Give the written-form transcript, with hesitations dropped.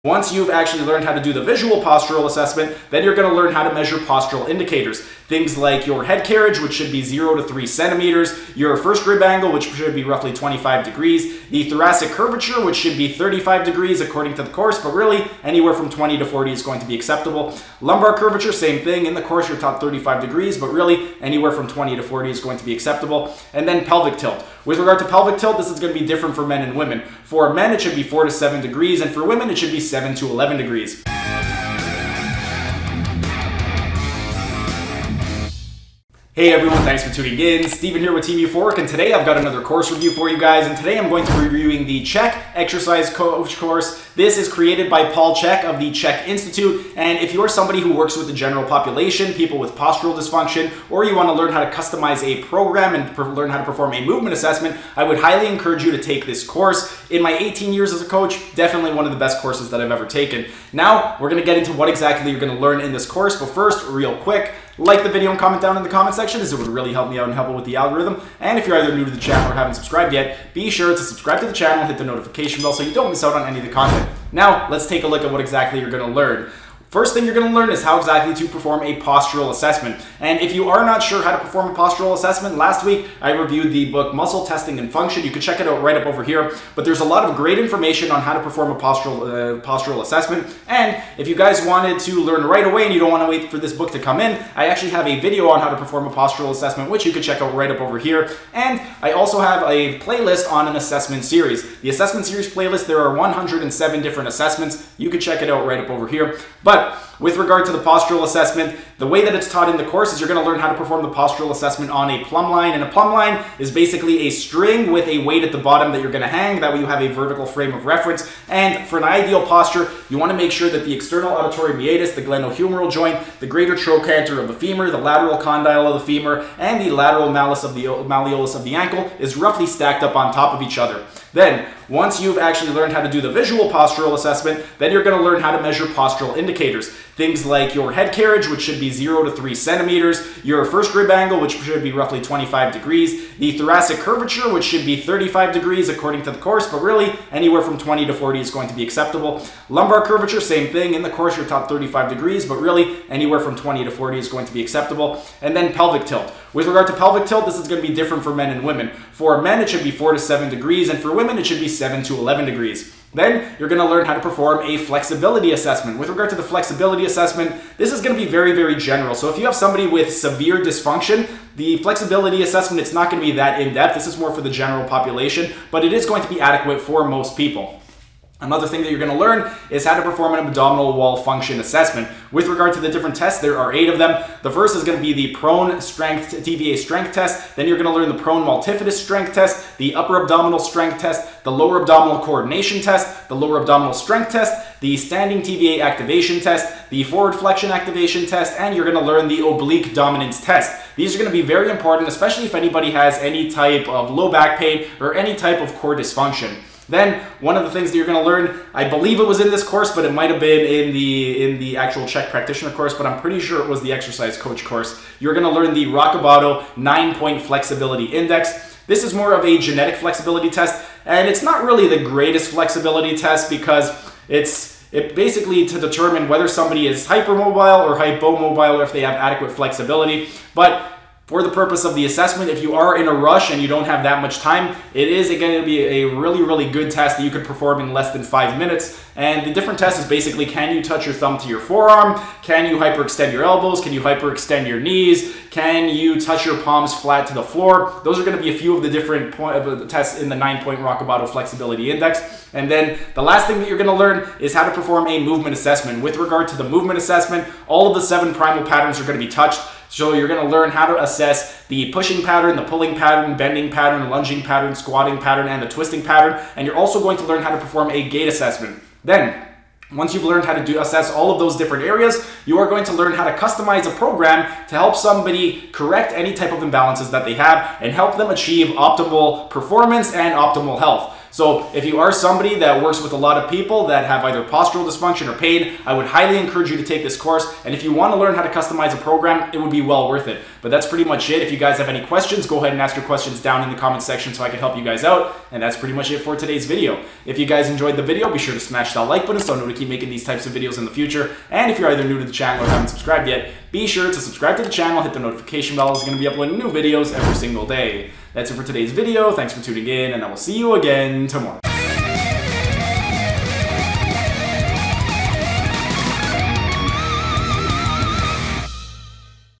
Once you've actually learned how to do the visual postural assessment, then you're going to learn how to measure postural indicators. Things like your head carriage, which should be 0 to 3 centimeters, your first rib angle, which should be roughly 25 degrees, the thoracic curvature, which should be 35 degrees according to the course, but really anywhere from 20 to 40 is going to be acceptable. Lumbar curvature, same thing. In the course, you're taught 35 degrees, but really anywhere from 20 to 40 is going to be acceptable. And then pelvic tilt. With regard to pelvic tilt, this is going to be different for men and women. For men, it should be 4 to 7 degrees, and for women, it should be 7 to 11 degrees. Hey everyone, thanks for tuning in. Steven here with Team Euphoric, and today I've got another course review for you guys, and today I'm going to be reviewing the CHEK Exercises Coach course. This is created by Paul Chek of the CHEK Institute, and if you're somebody who works with the general population, people with postural dysfunction, or you want to learn how to customize a program and learn how to perform a movement assessment, I would highly encourage you to take this course. In my 18 years as a coach, definitely one of the best courses that I've ever taken. Now, we're going to get into what exactly you're going to learn in this course, but first, real quick, like the video and comment down in the comment section, as it would really help me out and help with the algorithm. And if you're either new to the channel or haven't subscribed yet, be sure to subscribe to the channel, hit the notification bell so you don't miss out on any of the content. Now, let's take a look at what exactly you're going to learn. First thing you're going to learn is how exactly to perform a postural assessment. And if you are not sure how to perform a postural assessment, last week I reviewed the book Muscle Testing and Function. You can check it out right up over here. But there's a lot of great information on how to perform a postural assessment. And if you guys wanted to learn right away and you don't want to wait for this book to come in, I actually have a video on how to perform a postural assessment, which you can check out right up over here. And I also have a playlist on an assessment series. The assessment series playlist, there are 107 different assessments. You can check it out right up over here. But with regard to the postural assessment, the way that it's taught in the course is you're going to learn how to perform the postural assessment on a plumb line. And a plumb line is basically a string with a weight at the bottom that you're going to hang. That way you have a vertical frame of reference. And for an ideal posture, you want to make sure that the external auditory meatus, the glenohumeral joint, the greater trochanter of the femur, the lateral condyle of the femur, and the lateral malleus of the malleolus of the ankle is roughly stacked up on top of each other. Then, once you've actually learned how to do the visual postural assessment, then you're going to learn how to measure postural indicators. Things like your head carriage, which should be 0 to 3 centimeters, your first rib angle, which should be roughly 25 degrees, the thoracic curvature, which should be 35 degrees according to the course, but really anywhere from 20 to 40 is going to be acceptable. Lumbar curvature, same thing. In the course, you're taught 35 degrees, but really anywhere from 20 to 40 is going to be acceptable. And then pelvic tilt. With regard to pelvic tilt, this is going to be different for men and women. For men, it should be 4 to 7 degrees, and for women, it should be 7 to 11 degrees. Then you're going to learn how to perform a flexibility assessment. With regard to the flexibility assessment, this is going to be very, very general. So if you have somebody with severe dysfunction, the flexibility assessment, it's not going to be that in-depth. This is more for the general population, but it is going to be adequate for most people. Another thing that you're going to learn is how to perform an abdominal wall function assessment. With regard to the different tests, there are 8 of them. The first is going to be the prone strength, TVA strength test. Then you're going to learn the prone multifidus strength test, the upper abdominal strength test, the lower abdominal coordination test, the lower abdominal strength test, the standing TVA activation test, the forward flexion activation test, and you're going to learn the oblique dominance test. These are going to be very important, especially if anybody has any type of low back pain or any type of core dysfunction. Then, one of the things that you're going to learn, I believe it was in this course, but it might have been in the actual CHEK practitioner course, but I'm pretty sure it was the exercise coach course. You're going to learn the Rocobado 9-point flexibility index. This is more of a genetic flexibility test, and it's not really the greatest flexibility test because it's basically to determine whether somebody is hypermobile or hypomobile or if they have adequate flexibility. But for the purpose of the assessment, if you are in a rush and you don't have that much time, it is going to be a really, really good test that you could perform in less than 5 minutes. And the different test is basically, can you touch your thumb to your forearm? Can you hyperextend your elbows? Can you hyperextend your knees? Can you touch your palms flat to the floor? Those are going to be a few of the different tests in the 9-point Rocobado flexibility index. And then the last thing that you're going to learn is how to perform a movement assessment. With regard to the movement assessment, all of the 7 primal patterns are going to be touched. So you're going to learn how to assess the pushing pattern, the pulling pattern, bending pattern, lunging pattern, squatting pattern, and the twisting pattern. And you're also going to learn how to perform a gait assessment. Then, once you've learned how to assess all of those different areas, you are going to learn how to customize a program to help somebody correct any type of imbalances that they have and help them achieve optimal performance and optimal health. So if you are somebody that works with a lot of people that have either postural dysfunction or pain, I would highly encourage you to take this course. And if you want to learn how to customize a program, it would be well worth it. But that's pretty much it. If you guys have any questions, go ahead and ask your questions down in the comment section so I can help you guys out. And that's pretty much it for today's video. If you guys enjoyed the video, be sure to smash that like button so I know to keep making these types of videos in the future. And if you're either new to the channel or haven't subscribed yet, be sure to subscribe to the channel, hit the notification bell. It's going to be uploading new videos every single day. That's it for today's video. Thanks for tuning in, and I will see you again tomorrow.